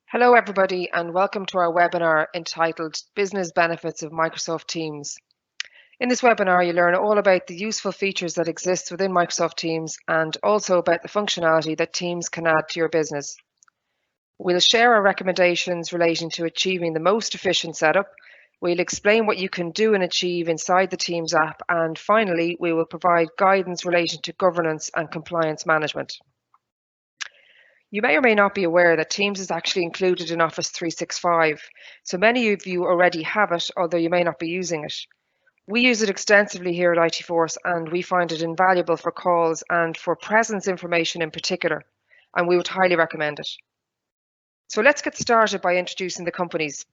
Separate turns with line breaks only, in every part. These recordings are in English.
Hello everybody and welcome to our webinar entitled Business Benefits of Microsoft Teams. In this webinar you'll learn all about the useful features that exist within Microsoft Teams and also about the functionality that Teams can add to your business. We'll share our recommendations relating to achieving the most efficient setup. We'll explain what you can do and achieve inside the Teams app, and finally we will provide guidance relating to governance and compliance management. You may or may not be aware that Teams is actually included in Office 365, so many of you already have it, although you may not be using it. We use it extensively here at IT Force and we find it invaluable for calls and for presence information in particular, and we would highly recommend it. So let's get started by introducing the companies.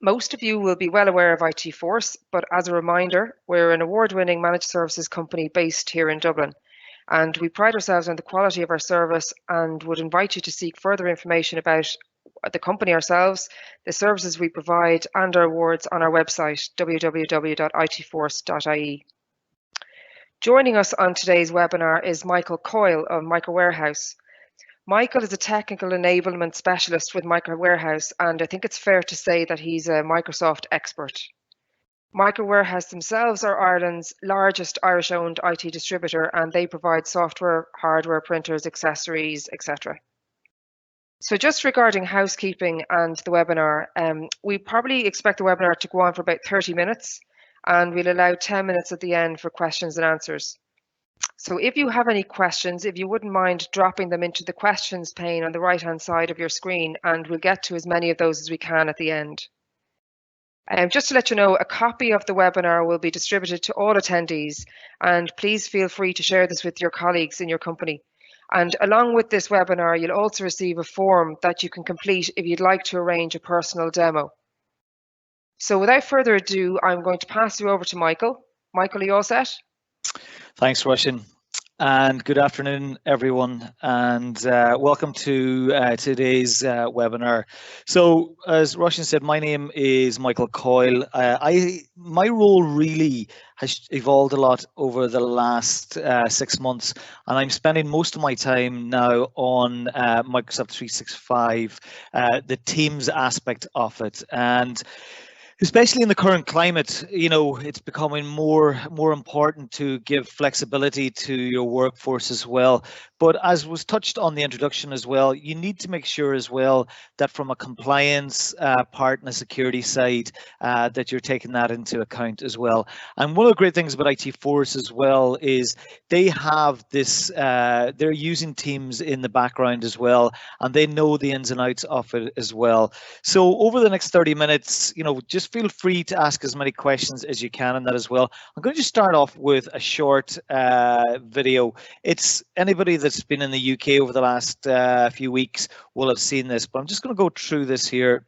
Most of you will be well aware of IT Force, but as a reminder, we're an award-winning managed services company based here in Dublin. And we pride ourselves on the quality of our service and would invite you to seek further information about the company ourselves, the services we provide and our awards on our website www.itforce.ie. Joining us on today's webinar is Michael Coyle of Micro Warehouse. Michael is a technical enablement specialist with Micro Warehouse, and I think it's fair to say that he's a Microsoft expert. Micro Warehouse themselves are Ireland's largest Irish-owned IT distributor, and they provide software, hardware, printers, accessories, etc. So just regarding housekeeping and the webinar, we probably expect the webinar to go on for about 30 minutes, and we'll allow 10 minutes at the end for questions and answers. So if you have any questions, if you wouldn't mind dropping them into the questions pane on the right-hand side of your screen, and we'll get to as many of those as we can at the end. Just to let you know, a copy of the webinar will be distributed to all attendees, and please feel free to share this with your colleagues in your company. And along with this webinar, you'll also receive a form that you can complete if you'd like to arrange a personal demo. So without further ado, I'm going to pass you over to Michael. Michael, are you all set?
Thanks, Russian. And good afternoon, everyone, and welcome to today's webinar. So, as Russian said, my name is Michael Coyle. My role really has evolved a lot over the last 6 months, and I'm spending most of my time now on Microsoft 365, the Teams aspect of it. And especially in the current climate, you know, it's becoming more important to give flexibility to your workforce as well. But as was touched on the introduction as well, you need to make sure as well that from a compliance part and a security side, that you're taking that into account as well. And one of the great things about IT Force as well is they have this, they're using Teams in the background as well, and they know the ins and outs of it as well. So over the next 30 minutes, you know, just feel free to ask as many questions as you can on that as well. I'm going to just start off with a short video. It's anybody that's been in the UK over the last few weeks will have seen this, but I'm just going to go through this here.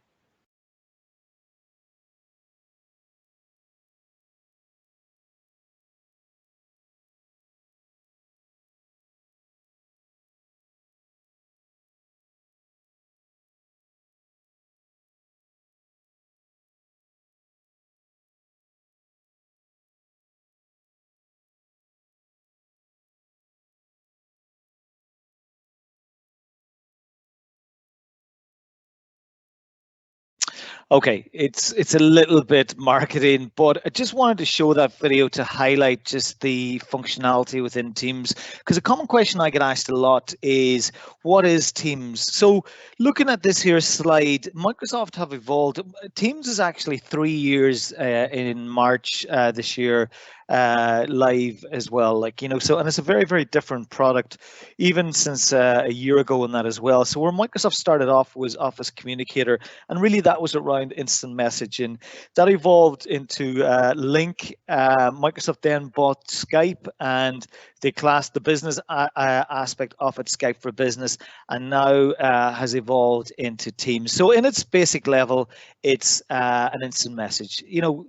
Okay, it's a little bit marketing, but I just wanted to show that video to highlight just the functionality within Teams, because a common question I get asked a lot is, what is Teams? So looking at this here slide, Microsoft have evolved. Teams is actually 3 years in March this year live as well, like, you know, so, and it's a very different product even since a year ago in that as well. So where Microsoft started off was Office Communicator, and really that was around instant messaging. That evolved into Link. Microsoft then bought Skype, and they classed the business aspect of it, Skype for Business, and now has evolved into Teams. So in its basic level, it's an instant message. You know,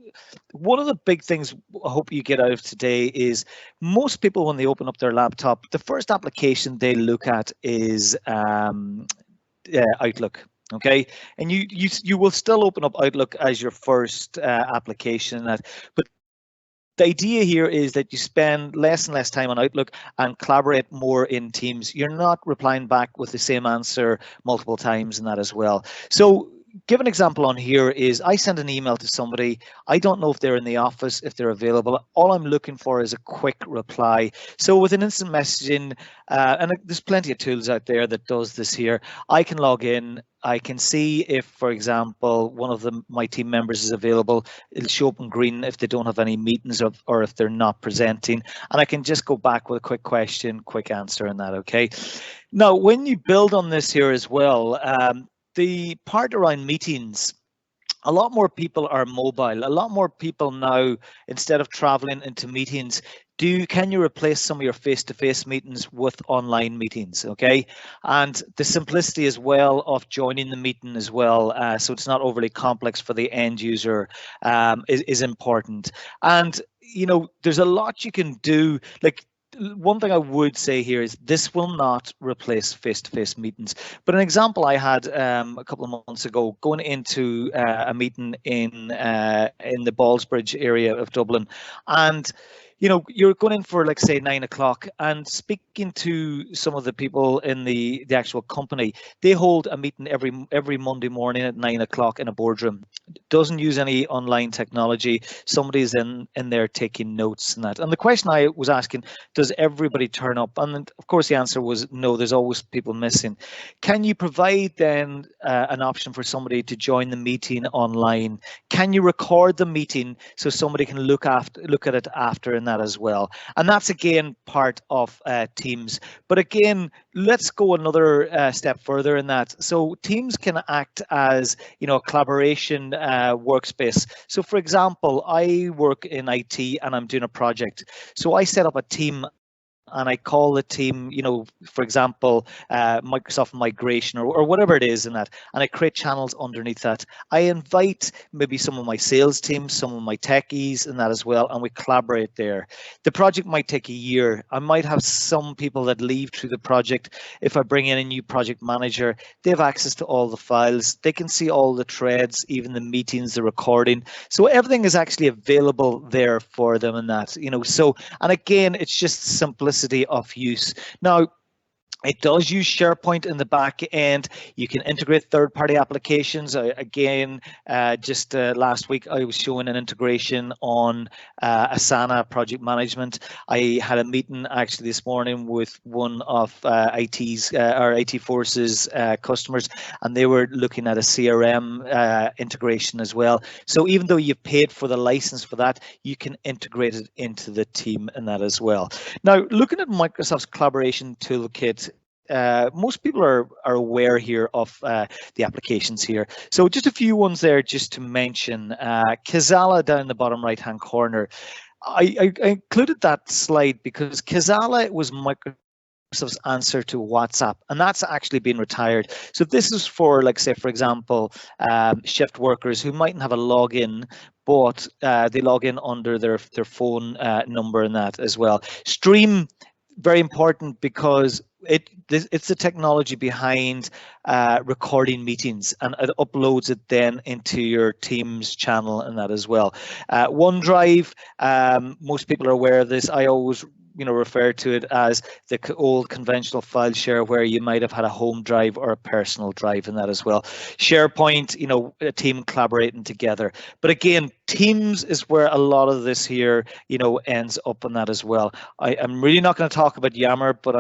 one of the big things I hope you get out of today is most people, when they open up their laptop, the first application they look at is Outlook. Okay, and you will still open up Outlook as your first application, but the idea here is that you spend less and less time on Outlook and collaborate more in Teams. You're not replying back with the same answer multiple times and that as well. So give an example on here is I send an email to somebody. I don't know if they're in the office, if they're available. All I'm looking for is a quick reply. So with an instant messaging, and there's plenty of tools out there that does this here, I can log in. I can see if, for example, one of my team members is available. It'll show up in green if they don't have any meetings or if they're not presenting. And I can just go back with a quick question, quick answer and that, okay? Now, when you build on this here as well, the part around meetings, a lot more people are mobile. A lot more people now, instead of traveling into meetings, can you replace some of your face-to-face meetings with online meetings? Okay, and the simplicity as well of joining the meeting as well, so it's not overly complex for the end user, is important. And there's a lot you can do. Like, one thing I would say here is this will not replace face-to-face meetings. But an example I had a couple of months ago, going into a meeting in the Ballsbridge area of Dublin, and you're going in for, like, say, 9 o'clock, and speaking to some of the people in the actual company. They hold a meeting every Monday morning at 9 o'clock in a boardroom. Doesn't use any online technology. Somebody's in there taking notes and that. And the question I was asking, does everybody turn up? And of course the answer was no, there's always people missing. Can you provide then an option for somebody to join the meeting online? Can you record the meeting so somebody can look at it after and that as well? And that's again part of Teams. But again, let's go another step further in that. So Teams can act as a collaboration workspace. So for example, I work in IT and I'm doing a project. So I set up a team and I call the team, for example, Microsoft migration or whatever it is in that, and I create channels underneath that. I invite maybe some of my sales teams, some of my techies and that as well, and we collaborate there. The project might take a year. I might have some people that leave through the project. If I bring in a new project manager, they have access to all the files. They can see all the threads, even the meetings, the recording. So everything is actually available there for them and that, so, and again, it's just simplicity of use. Now, it does use SharePoint in the back end. You can integrate third-party applications. Again, just last week, I was showing an integration on Asana project management. I had a meeting actually this morning with one of our IT Forces customers, and they were looking at a CRM integration as well. So even though you've paid for the license for that, you can integrate it into the team and that as well. Now, looking at Microsoft's collaboration toolkit, most people are aware here of the applications here. So just a few ones there just to mention. Kazala down in the bottom right hand corner. I included that slide because Kazala was Microsoft's answer to WhatsApp, and that's actually been retired. So this is for, like, say, for example, shift workers who mightn't have a login, but they log in under their phone number and that as well. Stream, very important because it's the technology behind recording meetings, and it uploads it then into your Teams channel and that as well. OneDrive, most people are aware of this. I always refer to it as the old conventional file share where you might have had a home drive or a personal drive in that as well. SharePoint, a team collaborating together. But again, Teams is where a lot of this here, ends up in that as well. I'm really not going to talk about Yammer, but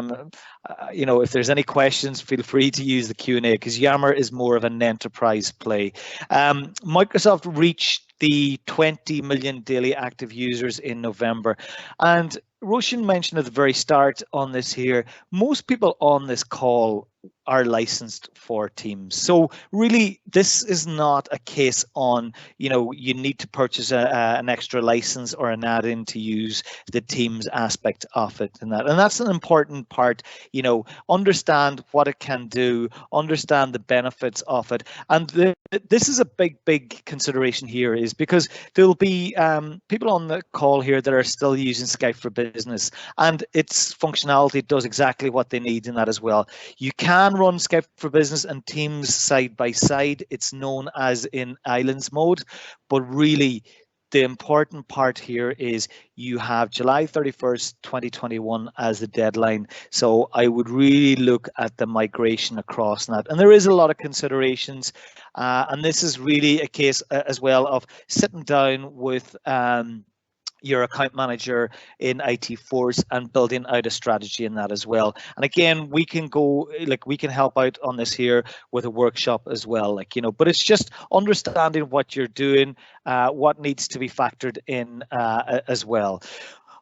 if there's any questions, feel free to use the Q&A because Yammer is more of an enterprise play. Microsoft reached the 20 million daily active users in November. And Roshan mentioned at the very start on this here, most people on this call are licensed for Teams. So really, this is not a case on, you need to purchase an extra license or an add-in to use the Teams aspect of it and that's an important part. Understand what it can do, understand the benefits of it. And this is a big consideration here is because there'll be people on the call here that are still using Skype for Business, and its functionality does exactly what they need in that as well. You can run Skype for Business and Teams side by side. It's known as in islands mode, but really the important part here is you have July 31st, 2021 as the deadline. So I would really look at the migration across that. And there is a lot of considerations. And this is really a case as well of sitting down with your account manager in IT Force and building out a strategy in that as well. And again, we can go, like, we can help out on this here with a workshop as well, like, but it's just understanding what you're doing, what needs to be factored in as well.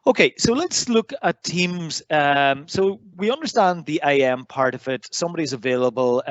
Okay, so let's look at Teams. So we understand the IM part of it. Somebody's available,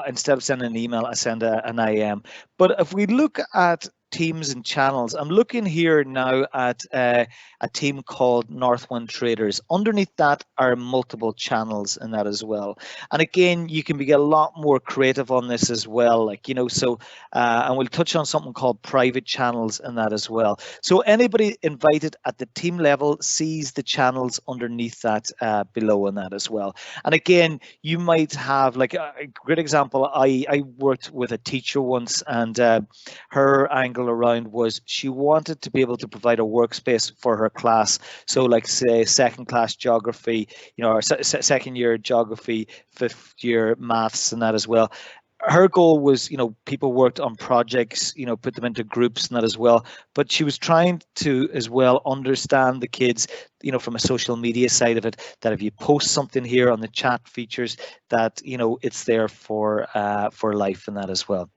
instead of sending an email, I send an IM. But if we look at teams and channels, I'm looking here now at a team called Northwind Traders. Underneath that are multiple channels in that as well. And again, you can be a lot more creative on this as well, and we'll touch on something called private channels in that as well. So anybody invited at the team level sees the channels underneath that below in that as well. And again, you might have, like, a great example. I worked with a teacher once, and her angle around was she wanted to be able to provide a workspace for her class. So, like, say, second class geography, or second year geography, fifth year maths, and that as well. Her goal was, people worked on projects, put them into groups and that as well. But she was trying to as well understand the kids, from a social media side of it, that if you post something here on the chat features, that, it's there for life and that as well.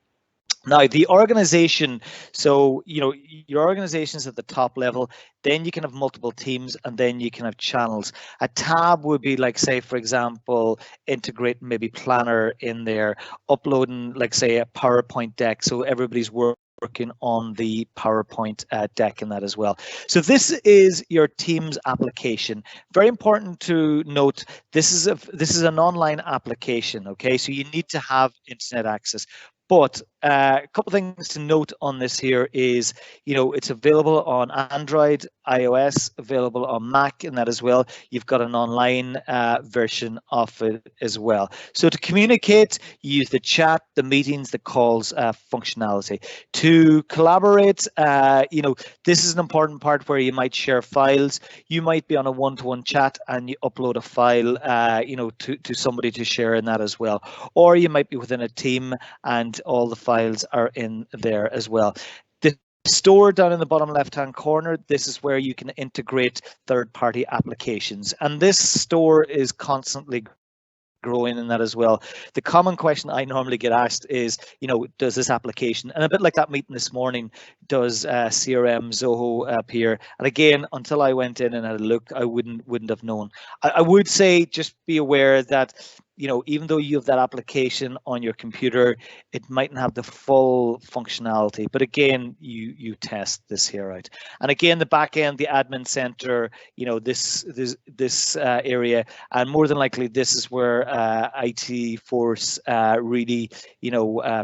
Now, the organization, so, your organization is at the top level, then you can have multiple teams, and then you can have channels. A tab would be, like, say, for example, integrating maybe Planner in there, uploading, like, say, a PowerPoint deck, so everybody's working on the PowerPoint deck in that as well. So this is your Teams application. Very important to note, this is an online application, okay? So you need to have internet access. But a couple of things to note on this here is, it's available on Android, iOS, available on Mac, and that as well. You've got an online version of it as well. So to communicate, you use the chat, the meetings, the calls functionality. To collaborate, this is an important part where you might share files. You might be on a one-to-one chat and you upload a file, to somebody to share in that as well. Or you might be within a team and all the files are in there as well. The store down in the bottom left-hand corner, this is where you can integrate third-party applications. And this store is constantly growing in that as well. The common question I normally get asked is, does this application, and a bit like that meeting this morning, does CRM Zoho appear? And again, until I went in and had a look, I wouldn't have known. I would say just be aware that, even though you have that application on your computer, it mightn't have the full functionality. But again, you test this here out. And again, the back end, the admin center, this area, and more than likely, this is where IT Force really,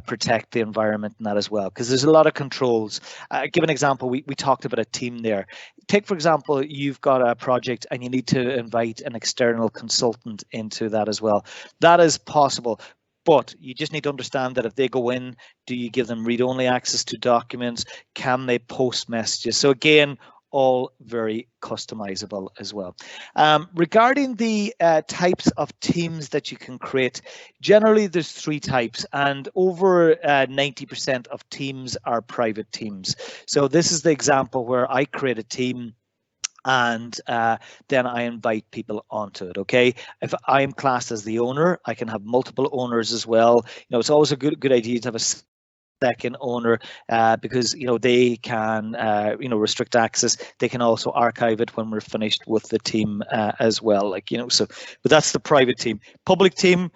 protect the environment and that as well, because there's a lot of controls. Give an example. We talked about a team there. Take, for example, you've got a project and you need to invite an external consultant into that as well. That is possible, but you just need to understand that if they go in, do you give them read-only access to documents? Can they post messages? So again, all very customizable as well. Regarding the types of teams that you can create, generally there's 3 types, and over 90% of teams are private teams. So this is the example where I create a team and then I invite people onto it. Okay, if I'm classed as the owner, I can have multiple owners as well. It's always a good idea to have a second owner because they can restrict access. They can also archive it when we're finished with the team as well, so. But that's the private team. Public team,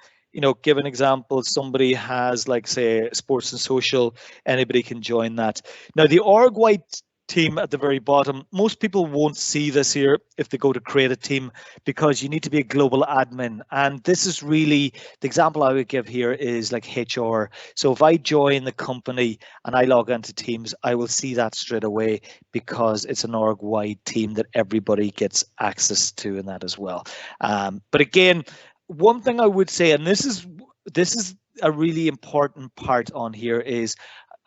give an example. Somebody has, like, say, sports and social, anybody can join that. Now, the org-wide team at the very bottom, most people won't see this here if they go to create a team, because you need to be a global admin. And this is really, the example I would give here is like HR. So if I join the company and I log into Teams, I will see that straight away because it's an org-wide team that everybody gets access to in that as well. But again, one thing I would say, and this is a really important part on here, is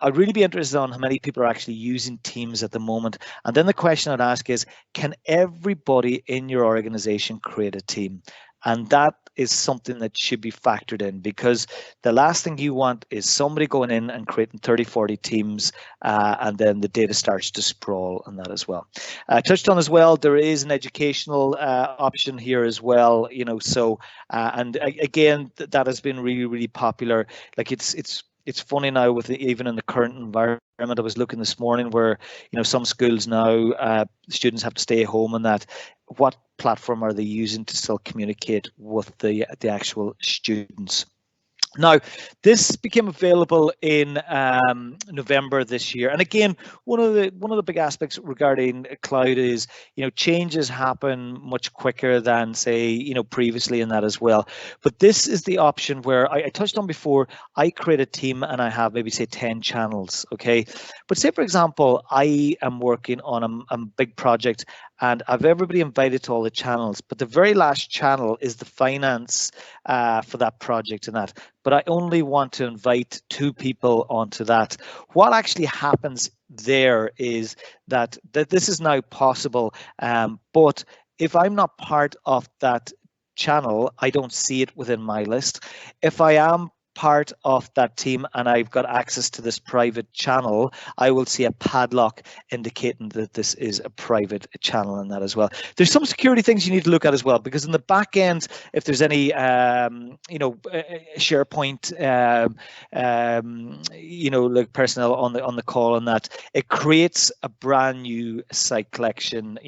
I'd really be interested on how many people are actually using Teams at the moment. And then the question I'd ask is, can everybody in your organization create a team? And that is something that should be factored in, because the last thing you want is somebody going in and creating 30, 40 teams, and then the data starts to sprawl on that as well. Touched on as well, there is an educational option here as well, so and again, that has been really, really popular. Like it's funny now with even in the current environment. I was looking this morning where some schools now students have to stay home, and that what platform are they using to still communicate with the actual students? Now, this became available in November this year, and again, one of the big aspects regarding cloud is changes happen much quicker than say previously in that as well. But this is the option where I touched on before. I create a team and I have maybe say 10 channels, okay? But say for example, I am working on a big project and I've everybody invited to all the channels, but the very last channel is the finance for that project and that. But I only want to invite 2 people onto that. What actually happens there is that this is now possible, but if I'm not part of that channel, I don't see it within my list. If I am part of that team and I've got access to this private channel, I will see a padlock indicating that this is a private channel in that as well. There's some security things you need to look at as well, because in the back end, if there's any SharePoint like personnel on the call and that, it creates a brand new site collection.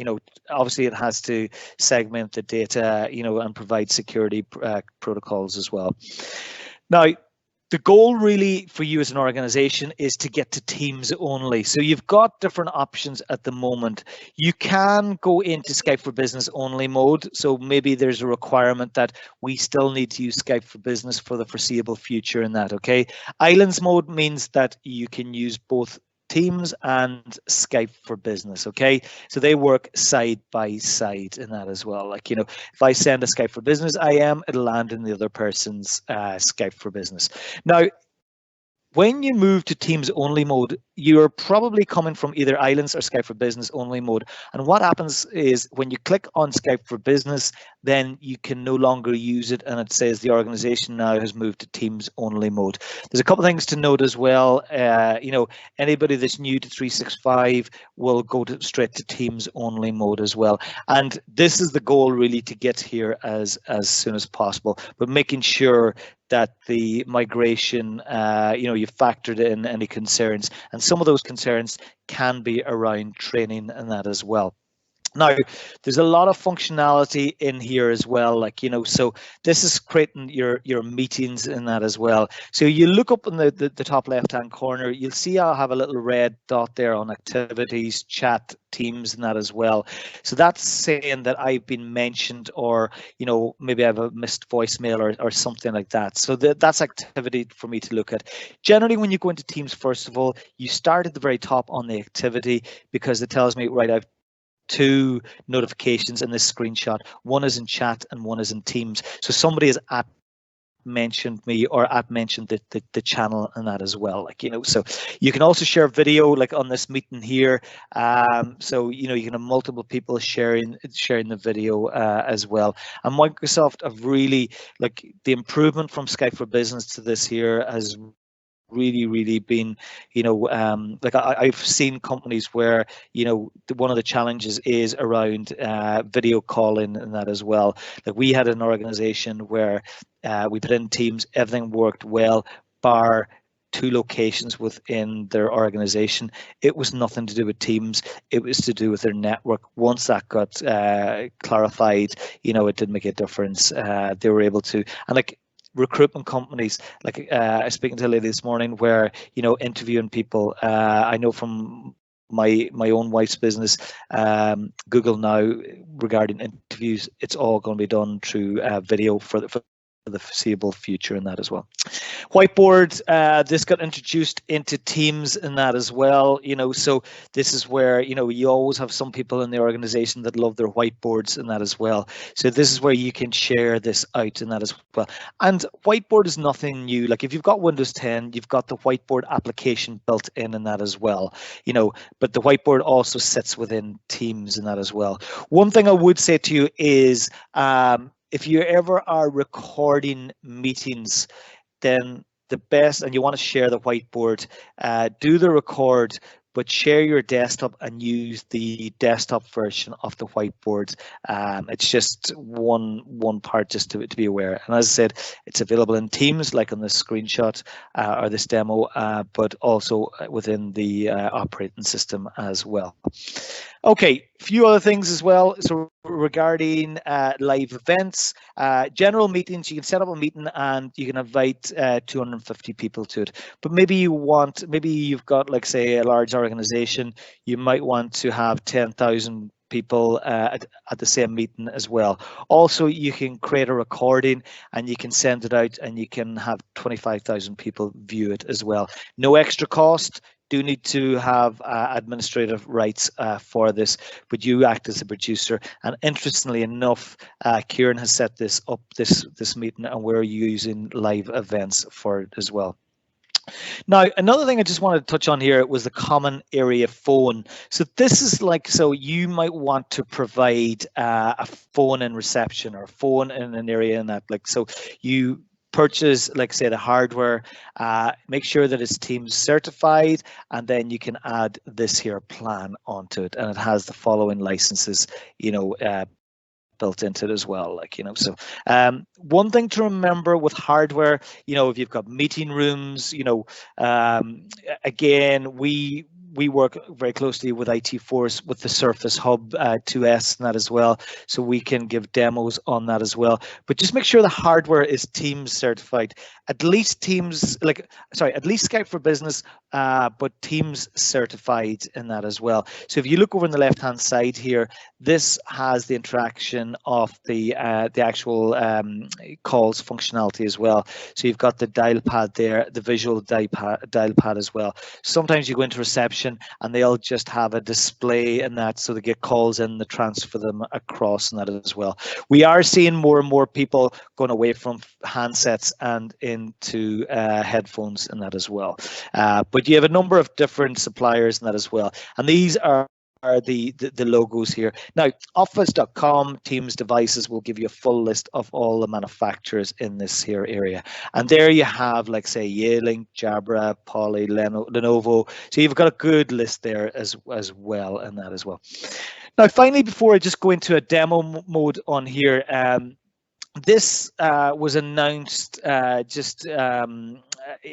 Obviously it has to segment the data and provide security protocols as well. Now, the goal really for you as an organization is to get to Teams only. So you've got different options at the moment. You can go into Skype for Business only mode. So maybe there's a requirement that we still need to use Skype for Business for the foreseeable future in that, okay? Islands mode means that you can use both Teams and Skype for Business, okay? So they work side by side in that as well. Like, if I send a Skype for Business IM, it'll land in the other person's Skype for Business. Now, when you move to Teams only mode, you're probably coming from either Islands or Skype for Business only mode. And what happens is when you click on Skype for Business, then you can no longer use it, and it says the organization now has moved to Teams only mode. There's a couple of things to note as well. Anybody that's new to 365 will go straight to Teams only mode as well. And this is the goal really, to get here as soon as possible, but making sure that the migration, you've factored in any concerns, and some of those concerns can be around training and that as well. Now, there's a lot of functionality in here as well, so this is creating your meetings in that as well. So you look up in the top left-hand corner, you'll see I'll have a little red dot there on activities, chat, Teams and that as well. So that's saying that I've been mentioned, or maybe I have a missed voicemail or something like that. So that's activity for me to look at. Generally, when you go into Teams, first of all, you start at the very top on the activity, because it tells me, right, I've 2 notifications in this screenshot. One is in chat and one is in Teams. So somebody has mentioned me or mentioned the channel and that as well. So you can also share video, like on this meeting here. So you can have multiple people sharing the video as well. And Microsoft have really, the improvement from Skype for Business to this here has really been, I've seen companies where one of the challenges is around video calling and that as well. Like, we had an organization where we put in Teams, everything worked well, bar 2 locations within their organization. It was nothing to do with Teams, it was to do with their network. Once that got clarified, it did make a difference. They were able to, and recruitment companies, I was speaking to a lady this morning where interviewing people, I know from my own wife's business, Google now, regarding interviews, it's all going to be done through video for the foreseeable future in that as well. Whiteboard, this got introduced into Teams in that as well, so this is where, you always have some people in the organization that love their whiteboards in that as well. So this is where you can share this out in that as well. And whiteboard is nothing new. Like if you've got Windows 10, you've got the whiteboard application built in that as well, but the whiteboard also sits within Teams in that as well. One thing I would say to you is, if you ever are recording meetings, then the best, and you want to share the whiteboard, do the record, but share your desktop and use the desktop version of the whiteboard. It's just one part just to be aware. And as I said, it's available in Teams, like on this screenshot or this demo, but also within the operating system as well. Okay, a few other things as well. So regarding live events, general meetings, you can set up a meeting and you can invite 250 people to it. But maybe you've got, like, say, a large organization, you might want to have 10,000 people at the same meeting as well. Also, you can create a recording and you can send it out and you can have 25,000 people view it as well. No extra cost. Do need to have administrative rights for this, but you act as a producer. And interestingly enough, Kieran has set this up, this meeting, and we're using live events for it as well. Now, another thing I just wanted to touch on here was the common area phone. So this is like, so you might want to provide a phone in reception or a phone in an area in that, like, so you purchase, like, say, the hardware, make sure that it's Teams certified, and then you can add this here plan onto it, and it has the following licenses, built into it as well, like, so one thing to remember with hardware, if you've got meeting rooms, again, we work very closely with IT Force with the Surface Hub 2S and that as well, so we can give demos on that as well. But just make sure the hardware is Teams certified. At least Skype for Business, but Teams certified in that as well. So if you look over on the left-hand side here, this has the interaction of the actual calls functionality as well. So you've got the dial pad there, the visual dial pad as well. Sometimes you go into reception and they'll just have a display in that, so they get calls in, they transfer them across and that as well. We are seeing more and more people going away from handsets and into headphones and that as well. But you have a number of different suppliers in that as well, and these are the logos here. Now, office.com Teams devices will give you a full list of all the manufacturers in this here area, and there you have, like, say, Yealink, Jabra, Poly, Lenovo. So you've got a good list there as well, and that as well. Now, finally, before I just go into a demo mode on here, this was announced just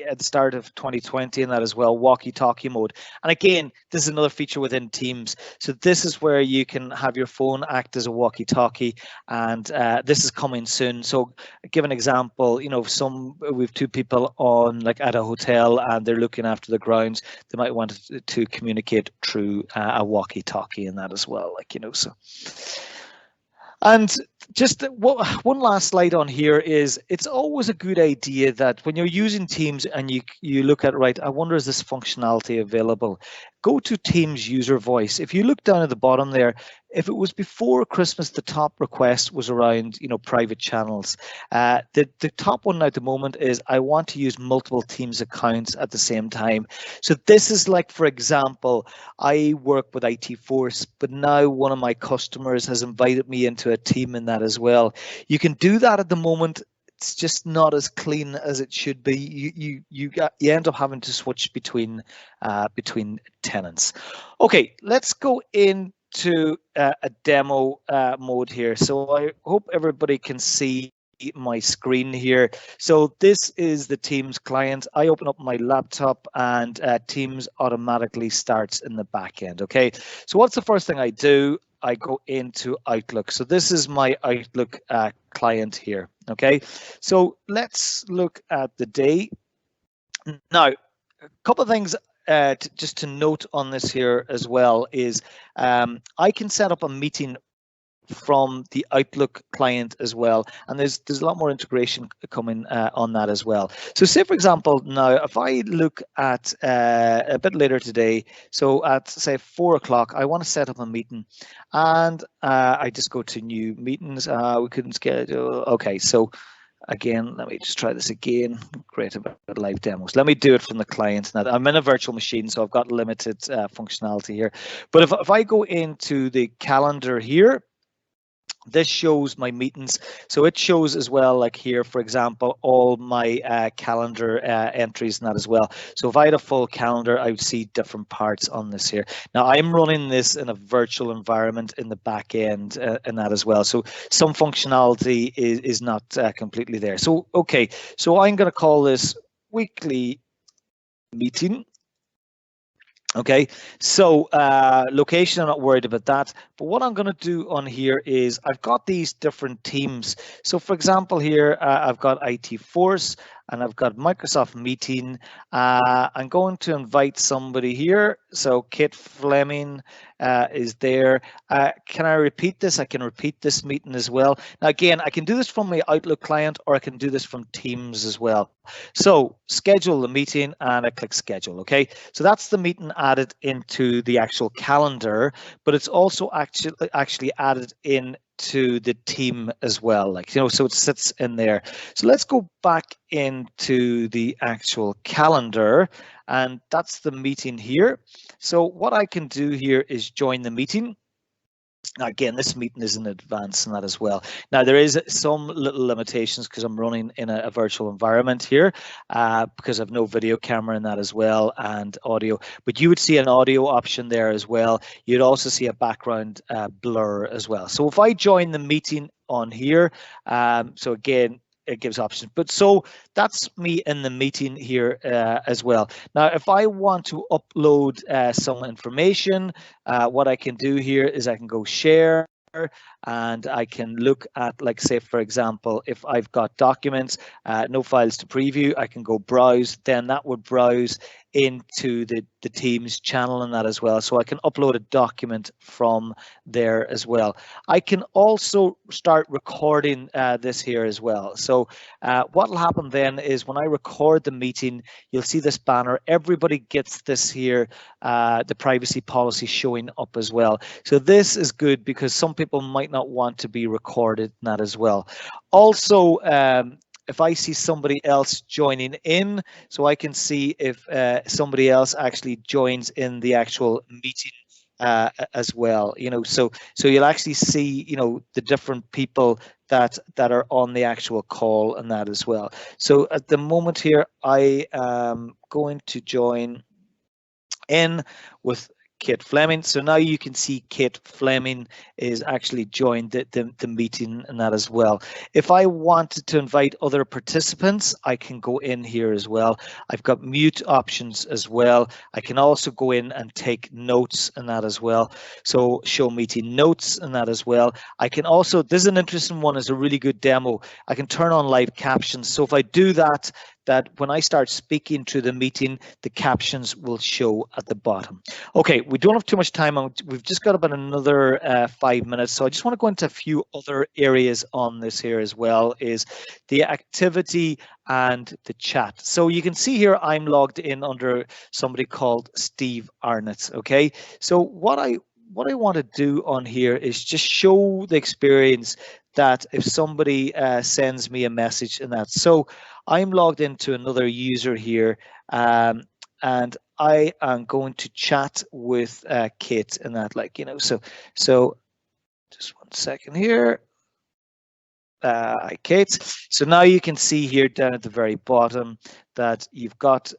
at the start of 2020, and that as well, walkie-talkie mode. And again, this is another feature within Teams. So this is where you can have your phone act as a walkie-talkie, and this is coming soon. So give an example, we've two people on, like, at a hotel, and they're looking after the grounds. They might want to communicate through a walkie-talkie in that as well, like, so. And just one last slide on here is, it's always a good idea that when you're using Teams and you look at, right, I wonder, is this functionality available? Go to Teams user voice. If you look down at the bottom there, if it was before Christmas, the top request was around, private channels. The top one at the moment is, I want to use multiple Teams accounts at the same time. So this is like, for example, I work with IT Force, but now one of my customers has invited me into a team in that as well. You can do that at the moment. It's just not as clean as it should be. You end up having to switch between tenants. Okay, let's go into a demo mode here. So I hope everybody can see my screen here. So this is the Teams client. I open up my laptop and Teams automatically starts in the back end. Okay, so what's the first thing I do? I go into Outlook. So this is my Outlook client here. Okay, so let's look at the day. Now, a couple of things just to note on this here as well is, I can set up a meeting from the Outlook client as well, and there's a lot more integration coming on that as well. So say for example now if I look at a bit later today, so at say 4 o'clock I want to set up a meeting, and I just go to new meetings. We couldn't schedule. Okay, so again, let me just try this again. Great about live demos. Let me do it from the client. Now, I'm in a virtual machine, so I've got limited functionality here. But if I go into the calendar here, this shows my meetings, so it shows as well, like here for example, all my calendar entries and that as well. So if I had a full calendar, I would see different parts on this here. Now I'm running this in a virtual environment in the back end and that as well, so some functionality is not completely there. So okay, so I'm going to call this weekly meeting. Okay, so location, I'm not worried about that. But what I'm going to do on here is I've got these different teams. So for example, here I've got IT Force and I've got Microsoft Meeting. I'm going to invite somebody here. So Kate Fleming is there. Can I repeat this? I can repeat this meeting as well. Now again, I can do this from my Outlook client, or I can do this from Teams as well. So schedule the meeting and I click schedule. Okay, so that's the meeting added into the actual calendar, but it's also actually added in to the team as well, like, you know, so it sits in there. So let's go back into the actual calendar, and that's the meeting here. So what I can do here is join the meeting. Now, again, this meeting is in advance and that as well. Now, there is some little limitations because I'm running in a virtual environment here because I've no video camera in that as well, and audio. But you would see an audio option there as well. You'd also see a background blur as well. So if I join the meeting on here, so again, it gives options. But so that's me in the meeting here as well. Now, if I want to upload some information, what I can do here is I can go share, and I can look at, like, say for example, if I've got documents, no files to preview, I can go browse, then that would browse into the Teams channel and that as well. So I can upload a document from there as well. I can also start recording this here as well. So what will happen then is when I record the meeting, you'll see this banner. Everybody gets this here, the privacy policy showing up as well. So this is good because some people might not want to be recorded in that as well. Also, if I see somebody else joining in, so I can see if somebody else actually joins in the actual meeting as well, you know, so you'll actually see, you know, the different people that are on the actual call and that as well. So at the moment here, I am going to join in with Kate Fleming. So now you can see Kate Fleming is actually joined the meeting and that as well. If I wanted to invite other participants, I can go in here as well. I've got mute options as well. I can also go in and take notes and that as well. So show meeting notes and that as well. I can also, this is an interesting one, is a really good demo. I can turn on live captions. So if I do that when I start speaking to the meeting, the captions will show at the bottom. Okay, we don't have too much time. We've just got about another 5 minutes. So I just want to go into a few other areas on this here as well, is the activity and the chat. So you can see here, I'm logged in under somebody called Steve Arnott. Okay, so what I want to do on here is just show the experience that if somebody sends me a message and that. So I'm logged into another user here, and I am going to chat with Kate and that, like, you know, so just 1 second here. Hi, Kate. So now you can see here down at the very bottom that you've got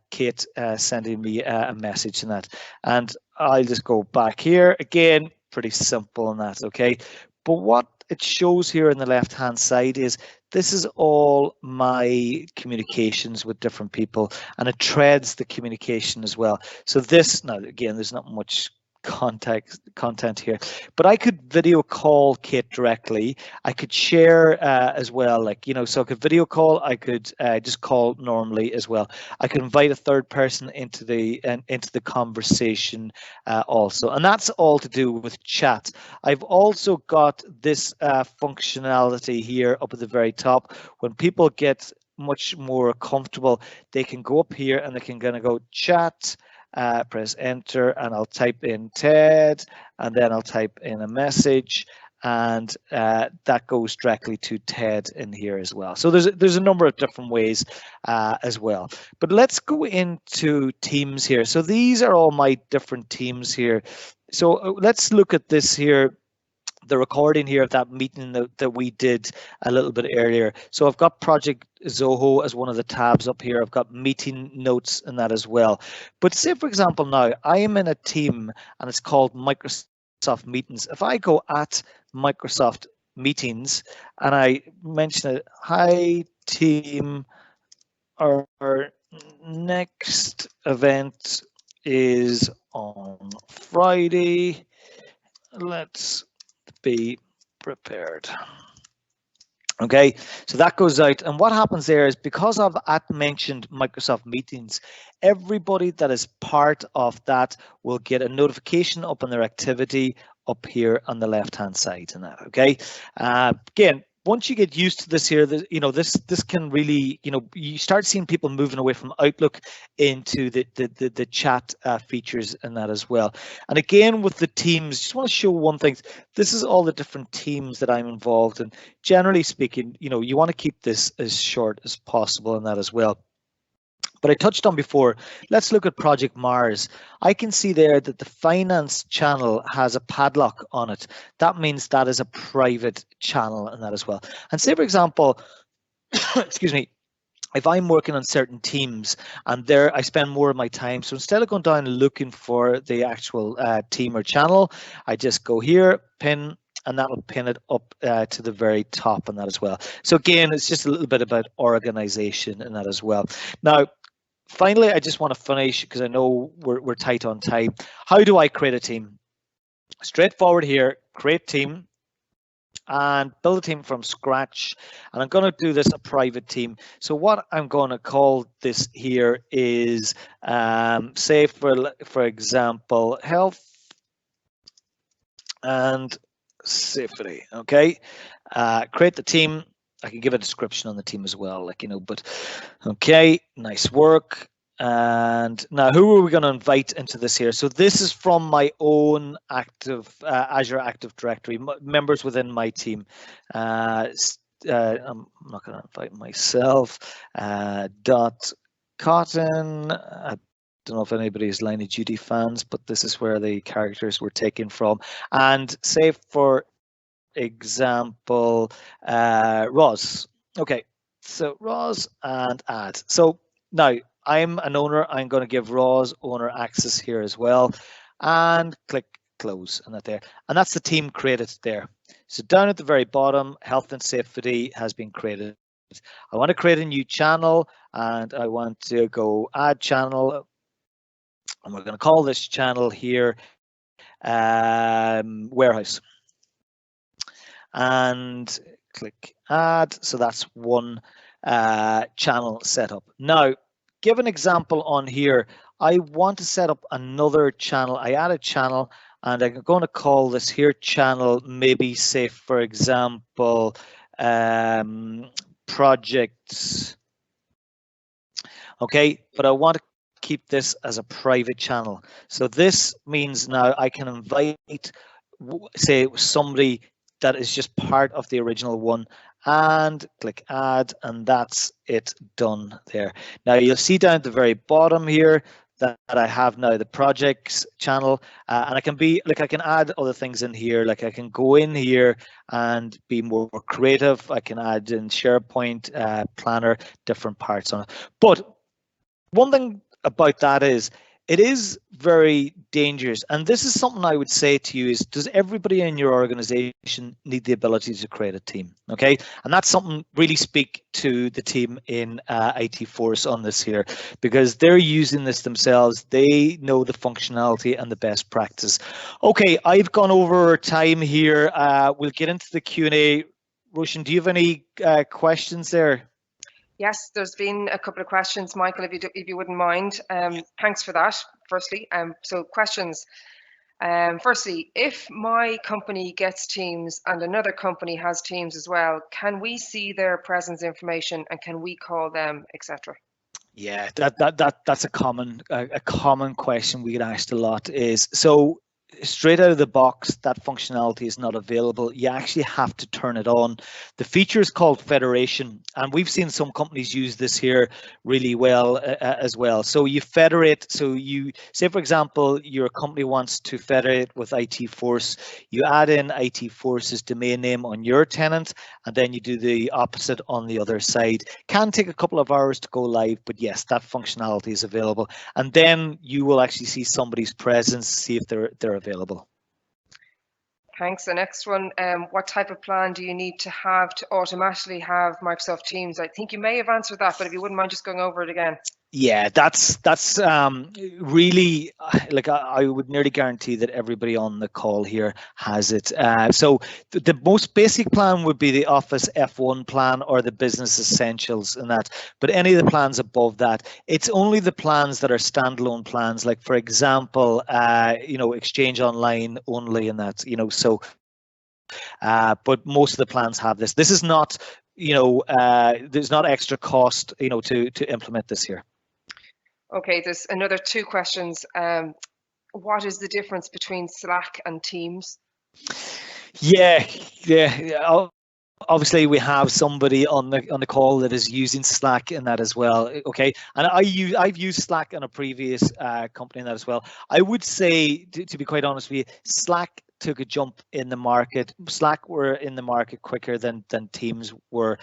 Kate sending me a message and that. And I'll just go back here again, pretty simple and that, okay? But what it shows here on the left-hand side is this is all my communications with different people, and it treads the communication as well. So this, now again, there's not much content here, but I could video call Kate directly. I could share as well, like, so I could video call. I could just call normally as well. I could invite a third person into the conversation also, and that's all to do with chat. I've also got this functionality here up at the very top. When people get much more comfortable, they can go up here and they can kind of go chat, press enter, and I'll type in Ted, and then I'll type in a message, and that goes directly to Ted in here as well. So there's a number of different ways as well. But let's go into Teams here. So these are all my different teams here. So let's look at this here, the recording here of that meeting that we did a little bit earlier. So I've got Project Zoho as one of the tabs up here. I've got meeting notes and that as well. But say, for example, now I am in a team and it's called Microsoft Meetings. If I go at Microsoft Meetings and I mention it, hi team, our next event is on Friday. Let's be prepared. Okay, so that goes out, and what happens there is, because I've mentioned Microsoft Meetings, everybody that is part of that will get a notification up on their activity up here on the left hand side and that. Okay, again, once you get used to this here, this can really, you start seeing people moving away from Outlook into the chat features and that as well. And again, with the teams, just want to show one thing. This is all the different teams that I'm involved in. Generally speaking, you want to keep this as short as possible and that as well. But I touched on before, let's look at Project Mars. I can see there that the finance channel has a padlock on it. That means that is a private channel and that as well. And say, for example, excuse me, if I'm working on certain teams and there I spend more of my time, so instead of going down looking for the actual team or channel, I just go here, pin, and that'll pin it up to the very top and that as well. So again, it's just a little bit about organization and that as well. Now, finally, I just want to finish because I know we're tight on time. How do I create a team? Straightforward here, create team and build a team from scratch. And I'm going to do this a private team. So what I'm going to call this here is, say for example, health and safety. Okay, create the team. I can give a description on the team as well, but okay, nice work. And now who are we going to invite into this here? So this is from my own Azure Active Directory, members within my team. I'm not going to invite myself. Dot Cotton. I don't know if anybody's Line of Duty fans, but this is where the characters were taken from. And say for example, Roz. Okay, so Roz and add. So now I'm an owner. I'm going to give Roz owner access here as well, and click close and that there. And that's the team created there. So down at the very bottom, health and safety has been created. I want to create a new channel, and I want to go add channel, and we're going to call this channel here warehouse. And click add. So that's one channel setup. Now, give an example on here. I want to set up another channel. I add a channel and I'm going to call this here channel, maybe say, for example, projects. Okay, but I want to keep this as a private channel. So this means now I can invite, say, somebody that is just part of the original one, and click add, and that's it, done there. Now you'll see down at the very bottom here that I have now the projects channel, and I can add other things in here. Like I can go in here and be more creative. I can add in SharePoint, Planner, different parts on it. But one thing about that is, it is very dangerous. And this is something I would say to you is, does everybody in your organization need the ability to create a team? Okay. And that's something really speak to the team in IT Force on this here, because they're using this themselves. They know the functionality and the best practice. Okay, I've gone over time here. We'll get into the Q&A. Roshan, do you have any questions there?
Yes, there's been a couple of questions, Michael, if you wouldn't mind. Thanks for that, firstly. So questions. Firstly, if my company gets Teams and another company has Teams as well, can we see their presence information and can we call them, etc.?
Yeah, that's a common question we get asked a lot. Is so straight out of the box, that functionality is not available. You actually have to turn it on. The feature is called federation, and we've seen some companies use this here really well as well. So you federate. So you say, for example, your company wants to federate with IT Force. You add in IT Force's domain name on your tenant, and then you do the opposite on the other side. Can take a couple of hours to go live, but yes, that functionality is available. And then you will actually see somebody's presence, see if they're available.
Thanks. The next one, what type of plan do you need to have to automatically have Microsoft Teams? I think you may have answered that, but if you wouldn't mind just going over it again.
Yeah, that's really like I would nearly guarantee that everybody on the call here has it. So the most basic plan would be the Office F1 plan or the Business Essentials and that. But any of the plans above that, it's only the plans that are standalone plans. Like for example, Exchange Online only and that. So. But most of the plans have this. This is not, there's not extra cost, to implement this here.
Okay, there's another two questions. What is the difference between Slack and Teams?
Yeah. Obviously, we have somebody on the call that is using Slack in that as well. Okay, and I've used Slack in a previous company in that as well. I would say, to be quite honest with you, Slack took a jump in the market. Slack were in the market quicker than Teams were.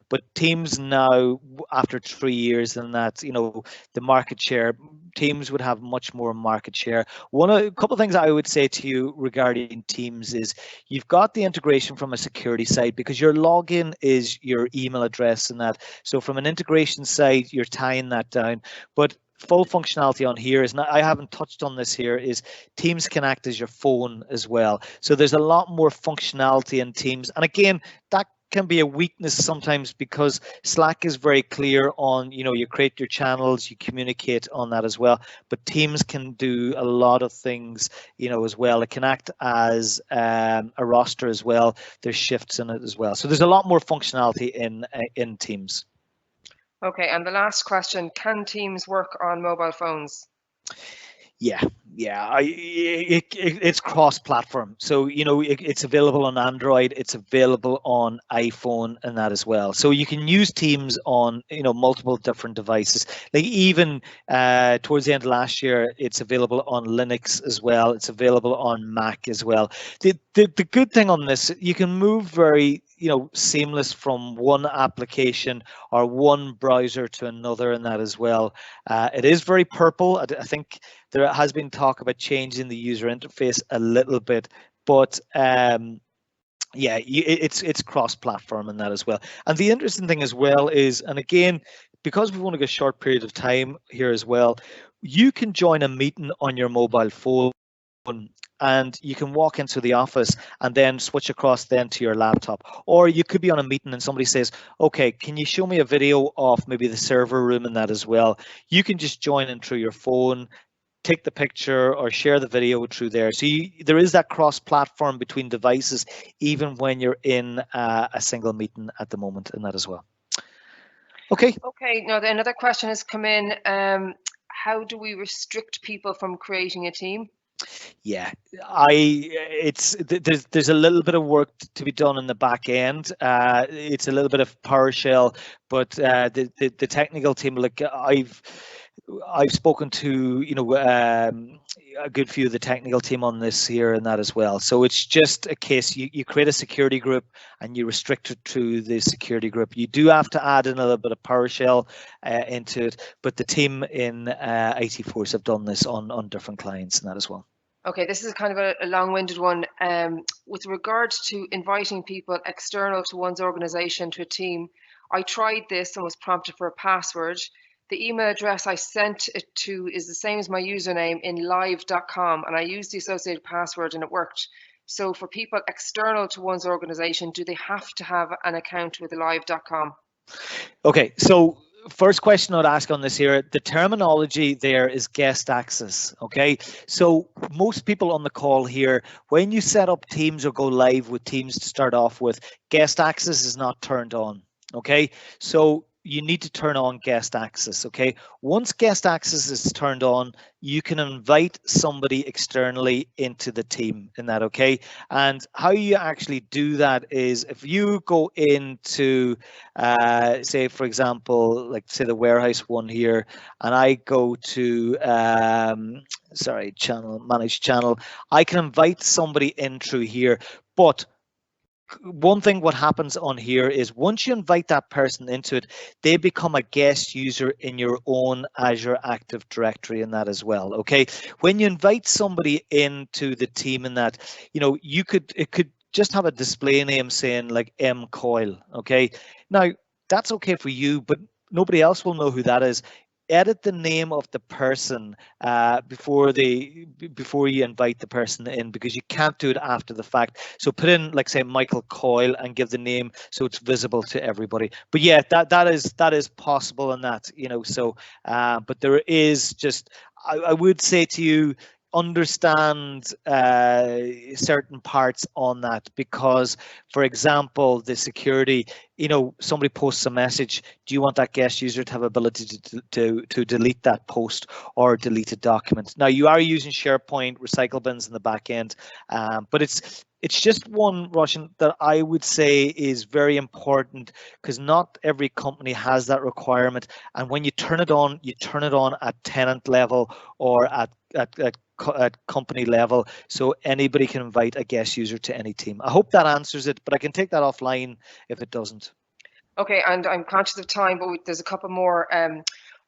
But Teams now, after 3 years, and that the market share, Teams would have much more market share. A couple of things I would say to you regarding Teams is you've got the integration from a security side because your login is your email address and that. So from an integration side, you're tying that down. But full functionality on here is not, I haven't touched on this here, is Teams can act as your phone as well. So there's a lot more functionality in Teams. And again, that can be a weakness sometimes because Slack is very clear on, you create your channels, you communicate on that as well. But Teams can do a lot of things, as well. It can act as a roster as well. There's shifts in it as well. So there's a lot more functionality in Teams.
Okay, and the last question, can Teams work on mobile phones?
Yeah, it's cross-platform. So it's available on Android, it's available on iPhone, and that as well. So you can use Teams on multiple different devices. Like even towards the end of last year, it's available on Linux as well. It's available on Mac as well. The good thing on this, you can move very seamless from one application or one browser to another, and that as well. It is very purple. I think there has been talk about changing the user interface a little bit, but it's cross-platform and that as well. And the interesting thing as well is, and again, because we've only got a short period of time here as well, you can join a meeting on your mobile phone and you can walk into the office and then switch across then to your laptop. Or you could be on a meeting and somebody says, okay, can you show me a video of maybe the server room and that as well? You can just join in through your phone, take the picture or share the video through there. So there is that cross-platform between devices, even when you're in a single meeting at the moment, and that as well. Okay.
Okay. Now another question has come in. How do we restrict people from creating a team?
Yeah, there's a little bit of work to be done in the back end. It's a little bit of PowerShell, but the technical team, like I've spoken to a good few of the technical team on this here and that as well. So it's just a case you create a security group and you restrict it to the security group. You do have to add in a little bit of PowerShell into it, but the team in IT Force have done this on different clients and that as well.
Okay, this is kind of a long-winded one. With regards to inviting people external to one's organization to a team, I tried this and was prompted for a password. The email address I sent it to is the same as my username in live.com, and I used the associated password and it worked. So for people external to one's organization, do they have to have an account with live.com?
Okay, so first question I'd ask on this here, the terminology there is guest access, okay? So most people on the call here, when you set up Teams or go live with Teams to start off with, guest access is not turned on, okay? So you need to turn on guest access, okay? Once guest access is turned on, you can invite somebody externally into the team in that, okay? And how you actually do that is if you go into, say, for example, like say the warehouse one here, and I go to, sorry, channel, manage channel, I can invite somebody in through here, but one thing what happens on here is once you invite that person into it, they become a guest user in your own Azure Active Directory in that as well. Okay, when you invite somebody into the team in that, it could just have a display name saying like M Coil. Okay, now that's okay for you, but nobody else will know who that is. Edit the name of the person before you invite the person in, because you can't do it after the fact. So put in, like, say, Michael Coyle and give the name so it's visible to everybody. But yeah, that is possible in that, so but there is just, I would say to you, understand certain parts on that, because for example, the security, somebody posts a message, do you want that guest user to have ability to delete that post or delete a document? Now you are using SharePoint recycle bins in the back end, but it's just one, Russian, that I would say is very important, because not every company has that requirement. And when you turn it on at tenant level or at company level, so anybody can invite a guest user to any team. I hope that answers it, but I can take that offline if it doesn't.
Okay, and I'm conscious of time, but there's a couple more.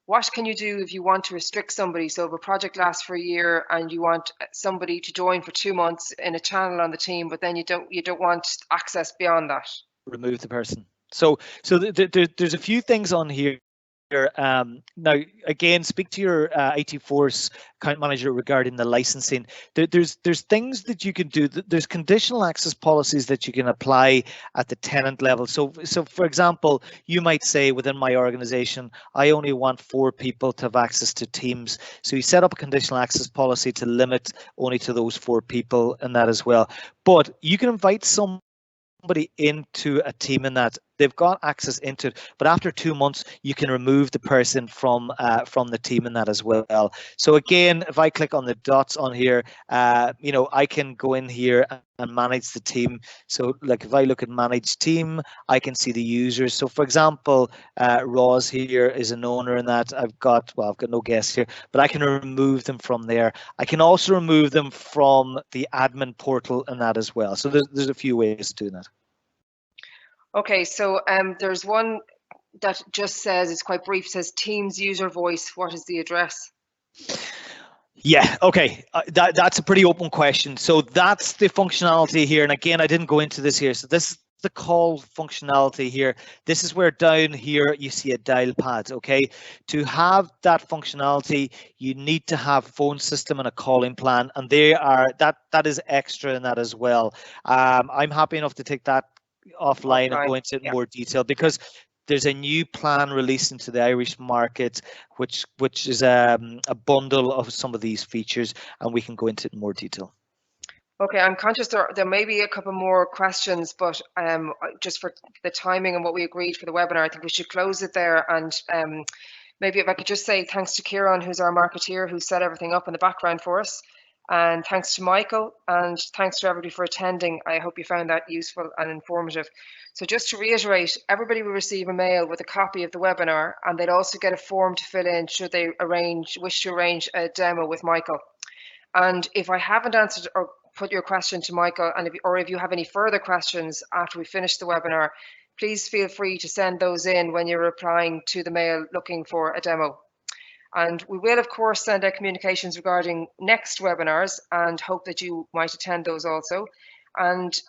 What can you do if you want to restrict somebody? So if a project lasts for a year and you want somebody to join for 2 months in a channel on the team, but then you don't want access beyond that.
Remove the person. So there's a few things on here. Now, again, speak to your IT Force account manager regarding the licensing. There's things that you can do. There's conditional access policies that you can apply at the tenant level. So for example, you might say, within my organization, I only want 4 people to have access to Teams. So you set up a conditional access policy to limit only to those 4 people and that as well. But you can invite somebody into a team in that they've got access into it, but after 2 months you can remove the person from the team in that as well. So again, if I click on the dots on here, I can go in here and manage the team. So like if I look at manage team, I can see the users. So for example, Roz here is an owner in that. I've got no guests here, but I can remove them from there. I can also remove them from the admin portal and that as well. So there's a few ways of doing that.
Okay, so there's one that just says, it's quite brief, says Teams user voice. What is the address?
Yeah, okay, that's a pretty open question. So that's the functionality here. And again, I didn't go into this here. So this is the call functionality here. This is where down here you see a dial pad. Okay, to have that functionality, you need to have phone system and a calling plan, and that is extra in that as well. I'm happy enough to take that offline and go into it in more detail, because there's a new plan released into the Irish market, which is a bundle of some of these features, and we can go into it in more detail.
Okay, I'm conscious there may be a couple more questions, but just for the timing and what we agreed for the webinar, I think we should close it there. And maybe if I could just say thanks to Kieran, who's our marketeer, who set everything up in the background for us. And thanks to Michael, and thanks to everybody for attending. I hope you found that useful and informative. So just to reiterate, everybody will receive a mail with a copy of the webinar, and they'll also get a form to fill in should they wish to arrange a demo with Michael. And if I haven't answered or put your question to Michael, and if you have any further questions after we finish the webinar, please feel free to send those in when you're replying to the mail looking for a demo. And we will, of course, send out communications regarding next webinars and hope that you might attend those also. And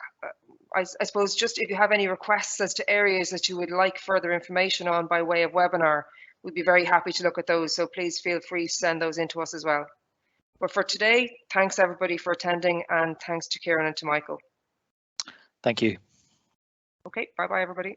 I suppose just if you have any requests as to areas that you would like further information on by way of webinar, we'd be very happy to look at those. So please feel free to send those in to us as well. But for today, thanks everybody for attending, and thanks to Kieran and to Michael.
Thank you.
Okay, bye-bye everybody.